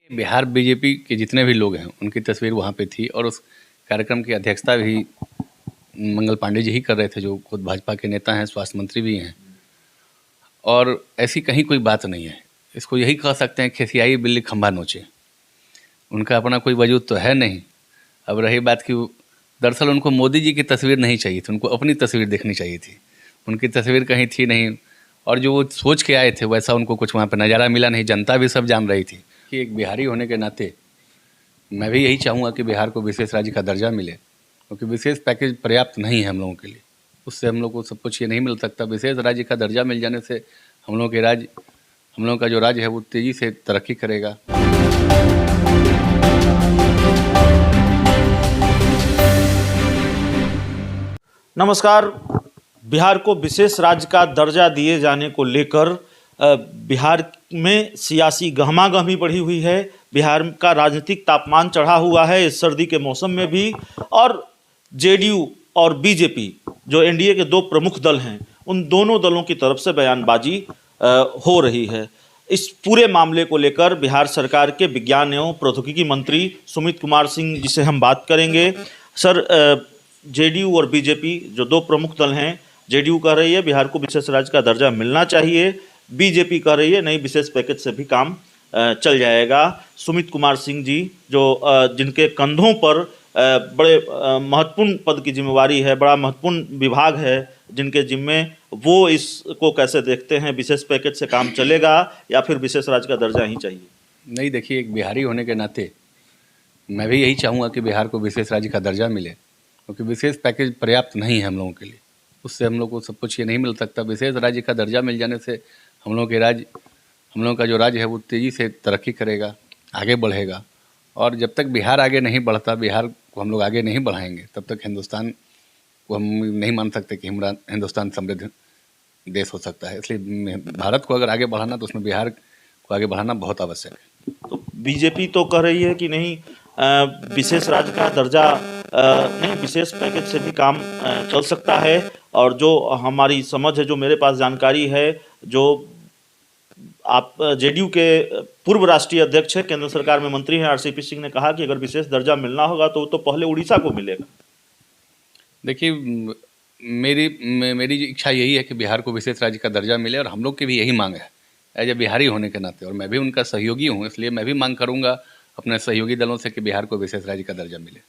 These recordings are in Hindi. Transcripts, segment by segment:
बिहार बीजेपी के जितने भी लोग हैं उनकी तस्वीर वहाँ पे थी और उस कार्यक्रम की अध्यक्षता भी मंगल पांडे जी ही कर रहे थे, जो खुद भाजपा के नेता हैं, स्वास्थ्य मंत्री भी हैं। और ऐसी कहीं कोई बात नहीं है। इसको यही कह सकते हैं, खेसियाई बिल्ली खंभा नोचे। उनका अपना कोई वजूद तो है नहीं। अब रही बात कि दरअसल उनको मोदी जी की तस्वीर नहीं चाहिए थी, उनको अपनी तस्वीर देखनी चाहिए थी। उनकी तस्वीर कहीं थी नहीं और जो वो सोच के आए थे वैसा उनको कुछ वहाँ पे नज़ारा मिला नहीं। जनता भी सब जान रही थी कि एक बिहारी होने के नाते मैं भी यही चाहूँगा कि बिहार को विशेष राज्य का दर्जा मिले, क्योंकि विशेष पैकेज पर्याप्त नहीं है हम लोगों के लिए। उससे हम लोग को सब कुछ ये नहीं मिल सकता। विशेष राज्य का दर्जा मिल जाने से हम लोगों का जो राज्य है वो तेज़ी से तरक्की करेगा। नमस्कार। बिहार को विशेष राज्य का दर्जा दिए जाने को लेकर बिहार में सियासी गहमागहमी बढ़ी हुई है। बिहार का राजनीतिक तापमान चढ़ा हुआ है इस सर्दी के मौसम में भी। और जेडीयू और बीजेपी जो एनडीए के दो प्रमुख दल हैं, उन दोनों दलों की तरफ से बयानबाजी हो रही है। इस पूरे मामले को लेकर बिहार सरकार के विज्ञान एवं प्रौद्योगिकी मंत्री सुमित कुमार सिंह जी से हम बात करेंगे। सर, जेडीयू और बीजेपी जो दो प्रमुख दल हैं, जेडीयू कह रही है बिहार को विशेष राज्य का दर्जा मिलना चाहिए, बीजेपी कह रही है नहीं, विशेष पैकेज से भी काम चल जाएगा। सुमित कुमार सिंह जी जो जिनके कंधों पर बड़े महत्वपूर्ण पद की जिम्मेवारी है, बड़ा महत्वपूर्ण विभाग है जिनके जिम्मे, वो इसको कैसे देखते हैं? विशेष पैकेज से काम चलेगा या फिर विशेष राज्य का दर्जा ही चाहिए? नहीं, देखिए, एक बिहारी होने के नाते मैं भी यही चाहूँगा कि बिहार को विशेष राज्य का दर्जा मिले, क्योंकि विशेष पैकेज पर्याप्त नहीं है हम लोगों के लिए। उससे हम लोग को सब कुछ ये नहीं मिल सकता। विशेष राज्य का दर्जा मिल जाने से हम लोगों का जो राज्य है वो तेज़ी से तरक्की करेगा, आगे बढ़ेगा। और जब तक बिहार आगे नहीं बढ़ता, बिहार को हम लोग आगे नहीं बढ़ाएंगे, तब तक हिंदुस्तान को हम नहीं मान सकते कि हमारा हिंदुस्तान समृद्ध देश हो सकता है। इसलिए भारत को अगर आगे बढ़ाना तो उसमें बिहार को आगे बढ़ाना बहुत आवश्यक है। तो बीजेपी तो कह रही है कि नहीं, विशेष राज्य का दर्जा नहीं, विशेष पैकेज से भी काम चल सकता है। और जो हमारी समझ है, जो मेरे पास जानकारी है, जो आप जेडीयू के पूर्व राष्ट्रीय अध्यक्ष है, केंद्र सरकार में मंत्री हैं, आरसीपी सिंह ने कहा कि अगर विशेष दर्जा मिलना होगा तो पहले उड़ीसा को मिलेगा। देखिए, मेरी इच्छा यही है कि बिहार को विशेष राज्य का दर्जा मिले और हम लोग की भी यही मांग है एज ए बिहारी होने के नाते। और मैं भी उनका सहयोगी हूँ, इसलिए मैं भी मांग करूँगा अपने सहयोगी दलों से कि बिहार को विशेष राज्य का दर्जा मिले।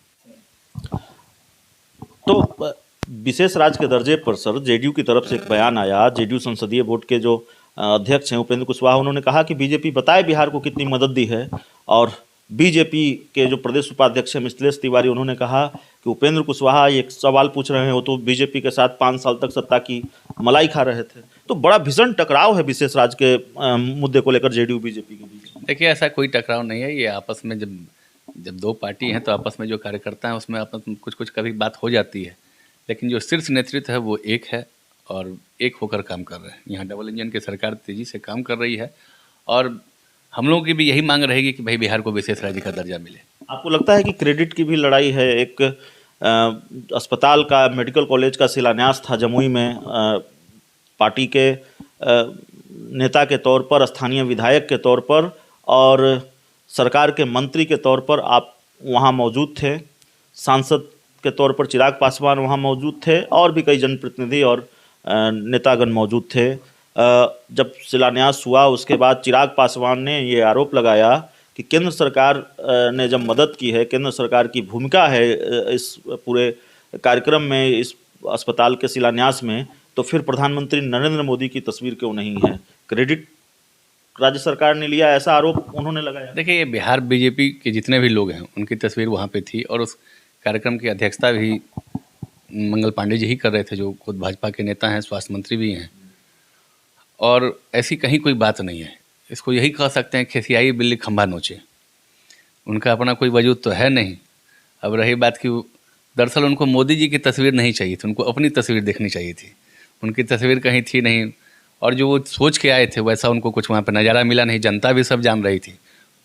तो विशेष राज्य के दर्जे पर सर, जेडीयू की तरफ से एक बयान आया। जेडीयू संसदीय बोर्ड के जो अध्यक्ष हैं उपेंद्र कुशवाहा, उन्होंने कहा कि बीजेपी बताए बिहार को कितनी मदद दी है। और बीजेपी के जो प्रदेश उपाध्यक्ष हैं मिथिलेश तिवारी, उन्होंने कहा कि उपेंद्र कुशवाहा एक सवाल पूछ रहे हैं, वो तो बीजेपी के साथ 5 साल तक सत्ता की मलाई खा रहे थे। तो बड़ा भीषण टकराव है विशेष राज्य के मुद्दे को लेकर जेडीयू बीजेपी के बीच। देखिए, ऐसा कोई टकराव नहीं है। ये आपस में जब दो पार्टी हैं तो आपस में जो कार्यकर्ता हैं उसमें आपस में कुछ कभी बात हो जाती है, लेकिन जो शीर्ष नेतृत्व है वो एक है और एक होकर काम कर रहे हैं। यहाँ डबल इंजन की सरकार तेज़ी से काम कर रही है और हम लोगों की भी यही मांग रहेगी कि भाई बिहार को विशेष राज्य का दर्जा मिले। आपको लगता है कि क्रेडिट की भी लड़ाई है? एक अस्पताल का, मेडिकल कॉलेज का शिलान्यास था जमुई में, पार्टी के नेता के तौर पर, स्थानीय विधायक के तौर पर और सरकार के मंत्री के तौर पर आप वहाँ मौजूद थे, सांसद के तौर पर चिराग पासवान वहाँ मौजूद थे और भी कई जनप्रतिनिधि और नेतागण मौजूद थे। जब शिलान्यास हुआ उसके बाद चिराग पासवान ने ये आरोप लगाया कि केंद्र सरकार ने जब मदद की है, केंद्र सरकार की भूमिका है इस पूरे कार्यक्रम में, इस अस्पताल के शिलान्यास में, तो फिर प्रधानमंत्री नरेंद्र मोदी की तस्वीर क्यों नहीं है? क्रेडिट राज्य सरकार ने लिया, ऐसा आरोप उन्होंने लगाया। देखिए, बिहार बीजेपी के जितने भी लोग हैं उनकी तस्वीर वहाँ पे थी और उस कार्यक्रम की अध्यक्षता भी मंगल पांडे जी ही कर रहे थे, जो खुद भाजपा के नेता हैं, स्वास्थ्य मंत्री भी हैं। और ऐसी कहीं कोई बात नहीं है। इसको यही कह सकते हैं, खेसियाई बिल्ली खंभा नोचे। उनका अपना कोई वजूद तो है नहीं। अब रही बात कि दरअसल उनको मोदी जी की तस्वीर नहीं चाहिए थी, उनको अपनी तस्वीर देखनी चाहिए थी। उनकी तस्वीर कहीं थी नहीं और जो वो सोच के आए थे वैसा उनको कुछ वहाँ पर नज़ारा मिला नहीं। जनता भी सब जान रही थी।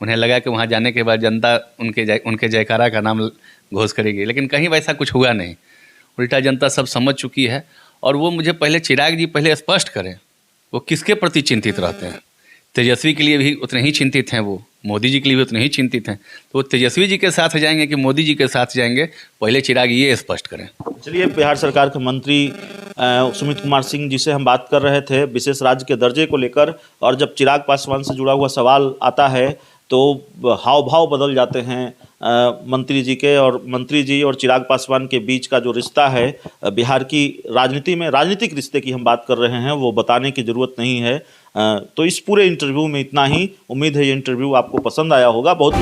उन्हें लगा कि वहाँ जाने के बाद जनता उनके जयकारा का नाम घोष करेगी, लेकिन कहीं वैसा कुछ हुआ नहीं। उल्टा जनता सब समझ चुकी है। और वो मुझे पहले चिराग जी पहले स्पष्ट करें वो किसके प्रति चिंतित रहते हैं। तेजस्वी के लिए भी उतने ही चिंतित हैं वो, मोदी जी के लिए भी उतने ही चिंतित हैं। तो वो तेजस्वी जी के साथ जाएंगे कि मोदी जी के साथ जाएंगे, पहले चिराग ये स्पष्ट करें। चलिए, बिहार सरकार के मंत्री सुमित कुमार सिंह जी से हम बात कर रहे थे विशेष राज्य के दर्जे को लेकर, और जब चिराग पासवान से जुड़ा हुआ सवाल आता है तो हाव भाव बदल जाते हैं मंत्री जी के, और मंत्री जी और चिराग पासवान के बीच का जो रिश्ता है बिहार की राजनीति में, राजनीतिक रिश्ते की हम बात कर रहे हैं, वो बताने की ज़रूरत नहीं है। तो इस पूरे इंटरव्यू में इतना ही। उम्मीद है ये इंटरव्यू आपको पसंद आया होगा। बहुत